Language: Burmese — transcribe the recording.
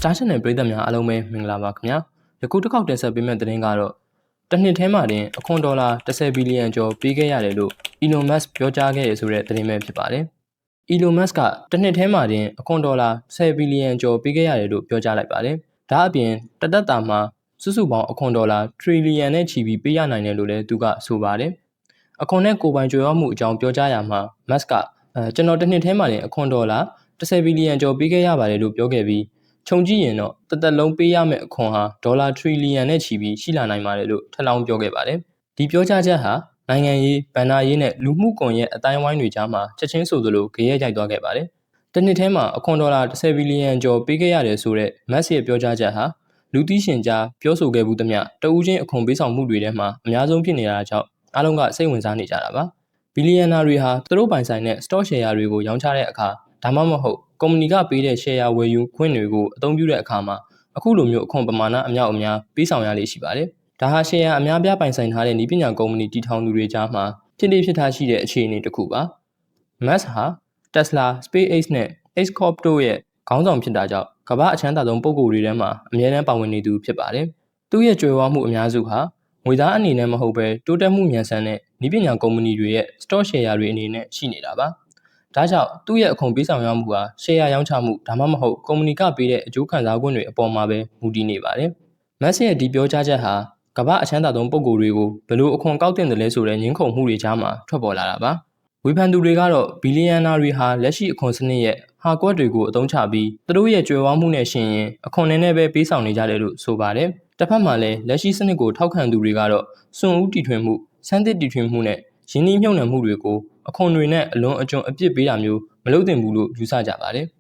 Star Channel ပရိသတ်များအားလုံးပဲမင်္ဂလာပါခင်ဗျာယခုတစ်ခေါက်တင်ဆက်ပေးမယ့်သတင်းကတော့တစ်နှစ်ထဲမှာတင်အခွန်ဒေါ်လာ10ဘီလီယံကျော်ပေးခဲ့ရတယ်လို့ Elon Musk ပြောကြားခဲ့ရဆိုတဲ့သတင်းပဲဖြစ်ပါတယ်Elon Musk ကတစ်နှစ်ထဲမှာတင်အခွန်ဒေါ်လာ10ဘီလီယံကျော်ပေးခဲ့ရတယ်လို့ပြောကြားလိုက်ပါတယ်ဒါအပြင်တသက်တာမှာစုစုပေါင်းအခွန်ဒေါ်လာထရီလီယံနဲ့ချီပြီးပေးရနိုင်တယ်လို့လည်းသူကဆိုပါတယ်အခွန်နဲ့ကိုယ်ပိုင်ကြွယ်ဝမှုအကြောင်းပြောကြားရမှာ Musk ကကျွန်တော်တစ်နှစ်ထဲမှာတင်အခွန်ဒေါ်လာ10ဘီလီယံကျော်ပေးခဲ့ရပါတယ်လို့ပြောခဲ့ပြီးခြုံကြည့်ရင်တော့တသက်လုံးပေးရမယ့်အခွန်ဟာဒေါ်လာထရီလီယံနဲ့ချီပြီးရှိလာနိုင်ပါတယ်လို့ထပ်လောင်းပြောခဲ့ပါတယ်ဒီပြောကြားချက်ဟာနိုင်ငံရေးဗန်နာရေးနဲ့လူမှုကွန်ရက်အတိုင်းဝိုင်းတွေကြားမှာချက်ချင်းဆိုသလိုကြေးရိုက်သွားခဲ့ပါတယ်တစ်နှစ်ထဲမှာအခွန်ဒေါ်လာ10ဘီလီယံကျော်ပေးခဲ့ရတယ်ဆိုတဲ့ Musk ရဲ့ပြောကြားချက်ဟာလူသိရှင်ကြားပြောဆိုခဲ့မှုသမျှတဦးချင်းအခွန်ပေးဆောင်မှုတွေထဲမှာအများဆုံးဖြစ်နေတာကြောင့်အားလုံးကစိတ်ဝင်စားနေကြတာပါဘီလီယံနာတွေဟာသူတို့ပိုင်ဆိုင်တဲ့ stock share တွေကိုရောင်းချတဲ့အခါဒါမှမဟုတ်ကုမ္ပဏီကပေးတဲ့ share ဝယ်ယူခွင့်တွေကိုအသုံးပြုတဲ့အခါမှာအခုလိုမျိုးအခွန်ပမာဏအများအများပေးဆောင်ရလေ့ရှိပါတယ်ဒါဟာ share အများပြားပိုင်ဆိုင်ထားတဲ့နည်းပညာကုမ္ပဏီတည်ထောင်သူတွေကြားမှာဖြစ်လေဖြစ်ထားရှိတဲ့အခြေအနေတစ်ခုပါ Musk ဟာ Tesla, SpaceX နဲ့ X Corp တို့ရဲ့ခေါင်းဆောင်ဖြစ်တာကြောင့်ကမ္ဘာအချမ်းသာဆုံးပုဂ္ဂိုလ်တွေထဲမှာအမြဲတမ်းပါဝင်နေသူဖြစ်ပါတယ်သူ့ရဲ့ကြွယ်ဝမှုအများစုဟာငွေသားအနေနဲ့မဟုတ်ဘဲတိုးတက်မှုမြန်ဆန်တဲ့နည်းပညာကုမ္ပဏီတွေရဲ့ stock share တွေအနေနဲ့ရှိနေတာပါဒါကြောင့်သူ့ရဲ့အခွန်ပေးဆောင်ရမှုဟာ share ရောင်းချမှုဒါမှမဟုတ်ကုမ္ပဏီကပေးတဲ့အကျိုးခံစား권တွေအပေါ်မှာပဲမူတည်နေပါတယ်။ Musk ရဲ့ဒီပြောကြားချက်ဟာကမ္ဘာအချမ်းသာဆုံးပုဂ္ဂိုလ်တွေကိုဘယ်လိုအခွန်ကောက်တင်တယ်လဲဆိုတဲ့ငင်းခုန်မှုတွေကြားမှာထွက်ပေါ်လာတာပါ။ဝေဖန်သူတွေကတော့ဘီလီယံနာတွေဟာလက်ရှိအခွန်စနစ်ရဲ့ဟာကွက်တွေကိုအသုံးချပြီးသူတို့ရဲ့ကြွယ်ဝမှုနဲ့ရှင်ရင်အခွန်နဲ့ပဲပေးဆောင်နေကြတယ်လို့ဆိုပါတယ်။တစ်ဖက်မှာလည်းလက်ရှိစနစ်ကိုထောက်ခံသူတွေကတော့စွန့်ဦးတီထွင်မှုစမ်းသစ်တီထွင်မှုနဲ့ရင်းနှီးမြှုပ်နှံမှုတွေကိုအခွန်တွေနဲ့အလွန်အကျွံအပြစ်ပေးတာမျိုးမလုပ်သင့်ဘူးလို့ယူဆကြပါတယ်။